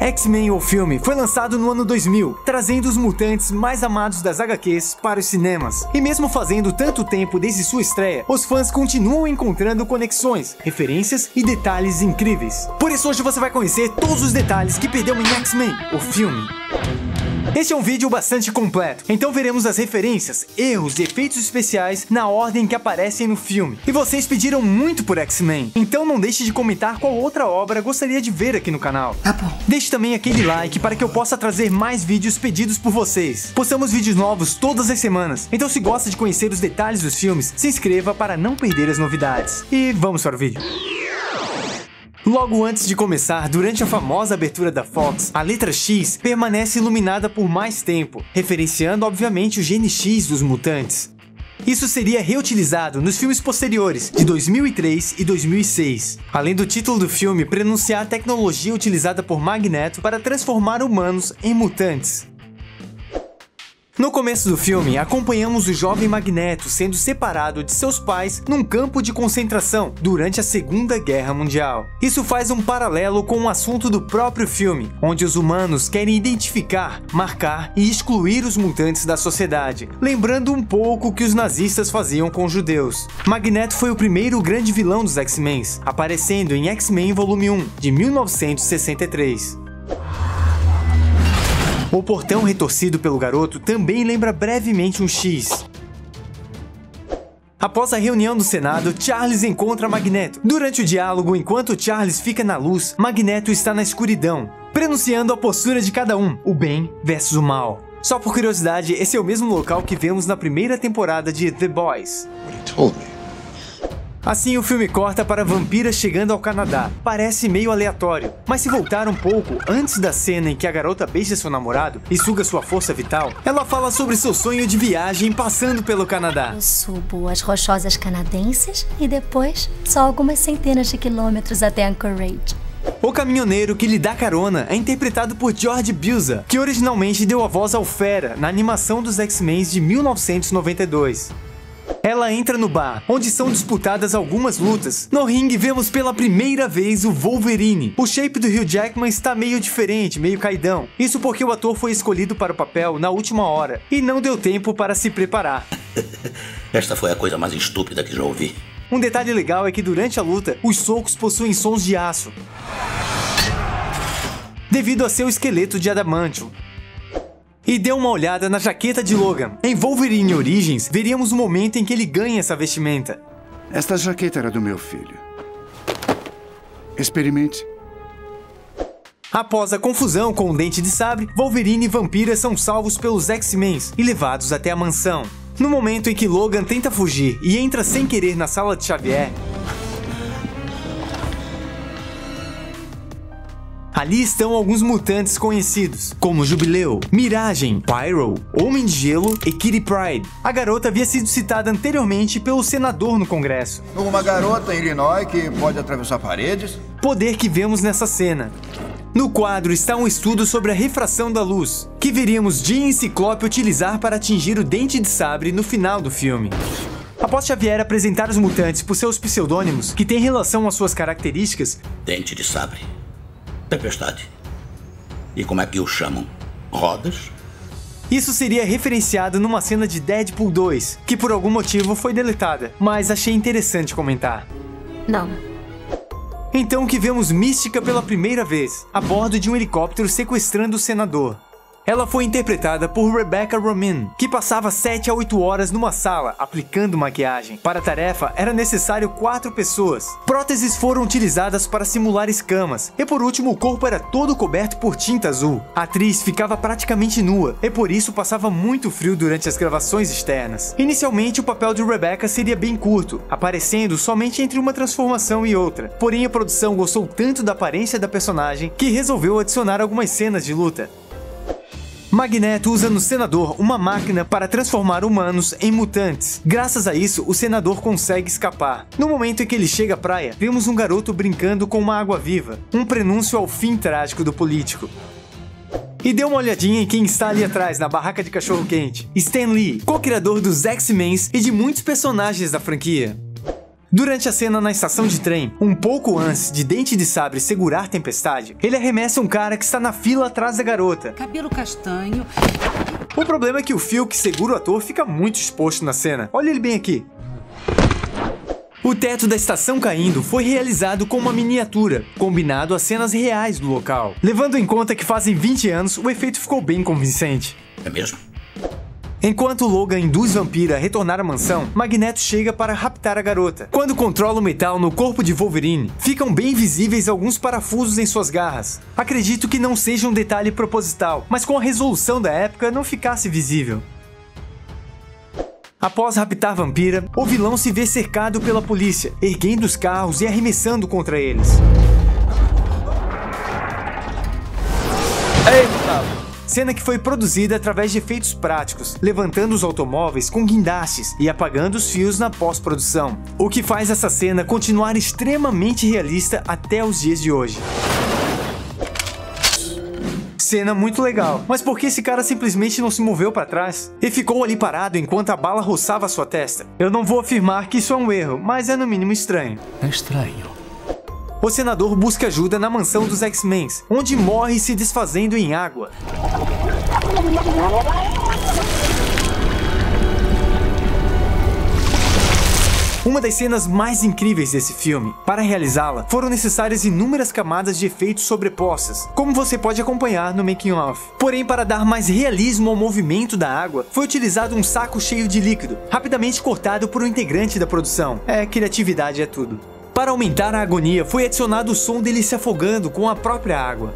X-Men, o filme, foi lançado no ano 2000, trazendo os mutantes mais amados das HQs para os cinemas. E mesmo fazendo tanto tempo desde sua estreia, os fãs continuam encontrando conexões, referências e detalhes incríveis. Por isso hoje você vai conhecer todos os detalhes que perdeu em X-Men, o filme. Este é um vídeo bastante completo, então veremos as referências, erros e efeitos especiais na ordem que aparecem no filme. E vocês pediram muito por X-Men, então não deixe de comentar qual outra obra gostaria de ver aqui no canal. Tá bom. Deixe também aquele like para que eu possa trazer mais vídeos pedidos por vocês. Postamos vídeos novos todas as semanas, então se gosta de conhecer os detalhes dos filmes, se inscreva para não perder as novidades. E vamos para o vídeo. Logo antes de começar, durante a famosa abertura da Fox, a letra X permanece iluminada por mais tempo, referenciando obviamente o gene X dos mutantes. Isso seria reutilizado nos filmes posteriores, de 2003 e 2006, além do título do filme pronunciar a tecnologia utilizada por Magneto para transformar humanos em mutantes. No começo do filme, acompanhamos o jovem Magneto sendo separado de seus pais num campo de concentração durante a Segunda Guerra Mundial. Isso faz um paralelo com o assunto do próprio filme, onde os humanos querem identificar, marcar e excluir os mutantes da sociedade, lembrando um pouco o que os nazistas faziam com os judeus. Magneto foi o primeiro grande vilão dos X-Men, aparecendo em X-Men Volume 1, de 1963. O portão retorcido pelo garoto também lembra brevemente um X. Após a reunião do Senado, Charles encontra Magneto. Durante o diálogo, enquanto Charles fica na luz, Magneto está na escuridão, pronunciando a postura de cada um, o bem versus o mal. Só por curiosidade, esse é o mesmo local que vemos na primeira temporada de The Boys. Assim, o filme corta para Vampira chegando ao Canadá. Parece meio aleatório, mas se voltar um pouco antes da cena em que a garota beija seu namorado e suga sua força vital, ela fala sobre seu sonho de viagem passando pelo Canadá. Eu subo as rochosas canadenses e depois só algumas centenas de quilômetros até Anchorage. O caminhoneiro que lhe dá carona é interpretado por George Buza, que originalmente deu a voz ao Fera na animação dos X-Men de 1992. Ela entra no bar, onde são disputadas algumas lutas. No ringue vemos pela primeira vez o Wolverine. O shape do Hugh Jackman está meio diferente, meio caidão. Isso porque o ator foi escolhido para o papel na última hora e não deu tempo para se preparar. Esta foi a coisa mais estúpida que já ouvi. Um detalhe legal é que durante a luta, os socos possuem sons de aço, devido a seu esqueleto de adamantium. E dê uma olhada na jaqueta de Logan. Em Wolverine Origins, veríamos o momento em que ele ganha essa vestimenta. Esta jaqueta era do meu filho. Experimente. Após a confusão com o Dente de Sabre, Wolverine e Vampira são salvos pelos X-Men e levados até a mansão. No momento em que Logan tenta fugir e entra sem querer na sala de Xavier, ali estão alguns mutantes conhecidos, como Jubileu, Miragem, Pyro, Homem de Gelo e Kitty Pryde. A garota havia sido citada anteriormente pelo senador no Congresso. Uma garota em Illinois que pode atravessar paredes? Poder que vemos nessa cena. No quadro está um estudo sobre a refração da luz, que veríamos Jean e Ciclope utilizar para atingir o Dente de Sabre no final do filme. Após Xavier apresentar os mutantes por seus pseudônimos, que têm relação às suas características, Dente de Sabre, Tempestade. E como é que o chamam? Rodas? isso seria referenciado numa cena de Deadpool 2, que por algum motivo foi deletada, mas achei interessante comentar. Não. Então que vemos Mística pela primeira vez, a bordo de um helicóptero sequestrando o senador. Ela foi interpretada por Rebecca Romijn, que passava 7 a 8 horas numa sala, aplicando maquiagem. Para a tarefa, era necessário 4 pessoas. Próteses foram utilizadas para simular escamas, e por último o corpo era todo coberto por tinta azul. A atriz ficava praticamente nua, e por isso passava muito frio durante as gravações externas. Inicialmente o papel de Rebecca seria bem curto, aparecendo somente entre uma transformação e outra. Porém a produção gostou tanto da aparência da personagem, que resolveu adicionar algumas cenas de luta. Magneto usa no Senador uma máquina para transformar humanos em mutantes. Graças a isso, o Senador consegue escapar. No momento em que ele chega à praia, vemos um garoto brincando com uma água-viva, um prenúncio ao fim trágico do político. E dê uma olhadinha em quem está ali atrás, na barraca de cachorro-quente. Stan Lee, co-criador dos X-Men e de muitos personagens da franquia. Durante a cena na estação de trem, um pouco antes de Dente de Sabre segurar Tempestade, ele arremessa um cara que está na fila atrás da garota. Cabelo castanho. O problema é que o fio que segura o ator fica muito exposto na cena. Olha ele bem aqui. O teto da estação caindo foi realizado com uma miniatura, combinado às cenas reais do local. Levando em conta que fazem 20 anos, o efeito ficou bem convincente. É mesmo? Enquanto Logan induz Vampira a retornar à mansão, Magneto chega para raptar a garota. Quando controla o metal no corpo de Wolverine, ficam bem visíveis alguns parafusos em suas garras. Acredito que não seja um detalhe proposital, mas com a resolução da época não ficasse visível. Após raptar Vampira, o vilão se vê cercado pela polícia, erguendo os carros e arremessando contra eles. Eita! Cena que foi produzida através de efeitos práticos, levantando os automóveis com guindastes e apagando os fios na pós-produção, o que faz essa cena continuar extremamente realista até os dias de hoje. Cena muito legal, mas por que esse cara simplesmente não se moveu para trás? E ficou ali parado enquanto a bala roçava sua testa? Eu não vou afirmar que isso é um erro, mas é no mínimo estranho. É estranho. O senador busca ajuda na mansão dos X-Men, onde morre se desfazendo em água. Uma das cenas mais incríveis desse filme. Para realizá-la, foram necessárias inúmeras camadas de efeitos sobrepostas, como você pode acompanhar no making of. Porém, para dar mais realismo ao movimento da água, foi utilizado um saco cheio de líquido, rapidamente cortado por um integrante da produção. Criatividade é tudo. Para aumentar a agonia, foi adicionado o som dele se afogando com a própria água.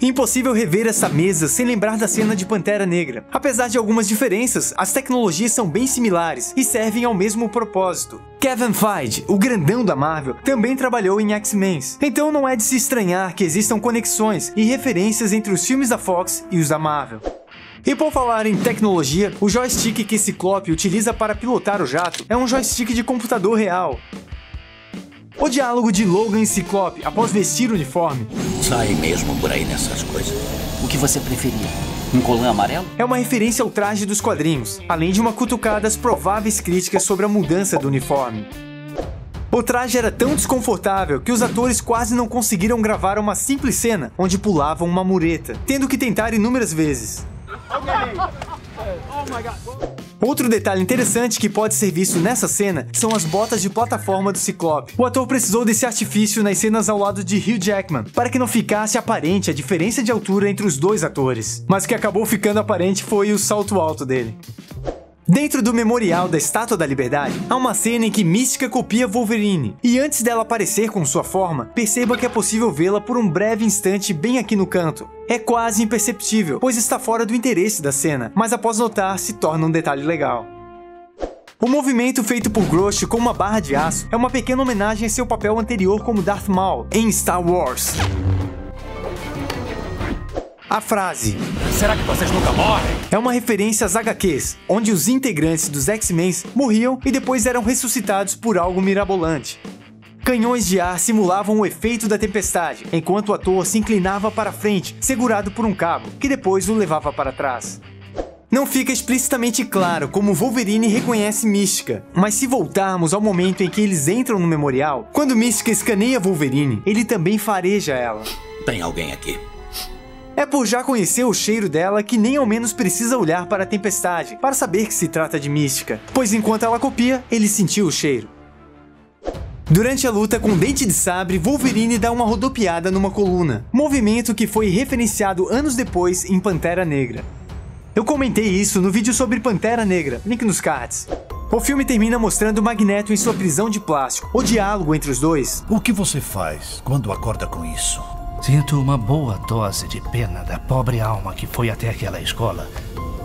Impossível rever essa mesa sem lembrar da cena de Pantera Negra. Apesar de algumas diferenças, as tecnologias são bem similares e servem ao mesmo propósito. Kevin Feige, o grandão da Marvel, também trabalhou em X-Men, então não é de se estranhar que existam conexões e referências entre os filmes da Fox e os da Marvel. E por falar em tecnologia, o joystick que Ciclope utiliza para pilotar o jato é um joystick de computador real. O diálogo de Logan e Ciclope após vestir o uniforme Sai mesmo por aí nessas coisas. O que você preferia? Um colã amarelo? é uma referência ao traje dos quadrinhos, além de uma cutucada às prováveis críticas sobre a mudança do uniforme. O traje era tão desconfortável que os atores quase não conseguiram gravar uma simples cena onde pulavam uma mureta, tendo que tentar inúmeras vezes. Outro detalhe interessante que pode ser visto nessa cena são as botas de plataforma do Ciclope. O ator precisou desse artifício nas cenas ao lado de Hugh Jackman, para que não ficasse aparente a diferença de altura entre os dois atores. Mas o que acabou ficando aparente foi o salto alto dele. Dentro do Memorial da Estátua da Liberdade, há uma cena em que Mística copia Wolverine, e antes dela aparecer com sua forma, perceba que é possível vê-la por um breve instante bem aqui no canto. É quase imperceptível, pois está fora do interesse da cena, mas após notar, se torna um detalhe legal. O movimento feito por Groucho com uma barra de aço é uma pequena homenagem a seu papel anterior como Darth Maul em Star Wars. A frase Será que vocês nunca morrem? é uma referência às HQs, onde os integrantes dos X-Men morriam e depois eram ressuscitados por algo mirabolante. Canhões de ar simulavam o efeito da tempestade, enquanto o ator se inclinava para frente, segurado por um cabo, que depois o levava para trás. Não fica explicitamente claro como Wolverine reconhece Mística, mas se voltarmos ao momento em que eles entram no memorial, quando Mística escaneia Wolverine, ele também fareja ela. Tem alguém aqui. É por já conhecer o cheiro dela que nem ao menos precisa olhar para a tempestade para saber que se trata de Mística, pois enquanto ela copia, ele sentiu o cheiro. Durante a luta com Dente de Sabre, Wolverine dá uma rodopiada numa coluna, movimento que foi referenciado anos depois em Pantera Negra. Eu comentei isso no vídeo sobre Pantera Negra, link nos cards. O filme termina mostrando Magneto em sua prisão de plástico, o diálogo entre os dois. O que você faz quando acorda com isso? Sinto uma boa dose de pena da pobre alma que foi até aquela escola,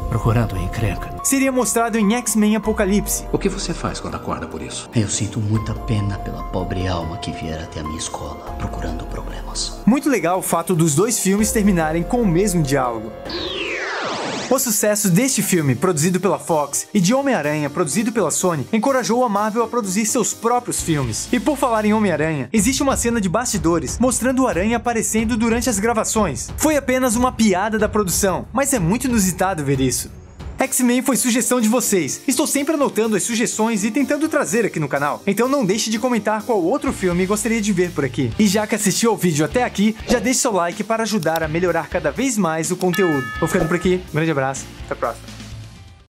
procurando encrenca. Seria mostrado em X-Men Apocalipse. O que você faz quando acorda por isso? Eu sinto muita pena pela pobre alma que vier até a minha escola, procurando problemas. Muito legal o fato dos dois filmes terminarem com o mesmo diálogo. O sucesso deste filme, produzido pela Fox, e de Homem-Aranha, produzido pela Sony, encorajou a Marvel a produzir seus próprios filmes. E por falar em Homem-Aranha, existe uma cena de bastidores mostrando o Aranha aparecendo durante as gravações. Foi apenas uma piada da produção, mas é muito inusitado ver isso. X-Men foi sugestão de vocês. Estou sempre anotando as sugestões e tentando trazer aqui no canal. Então não deixe de comentar qual outro filme gostaria de ver por aqui. E já que assistiu ao vídeo até aqui, já deixe seu like para ajudar a melhorar cada vez mais o conteúdo. Vou ficando por aqui. Um grande abraço. Até a próxima.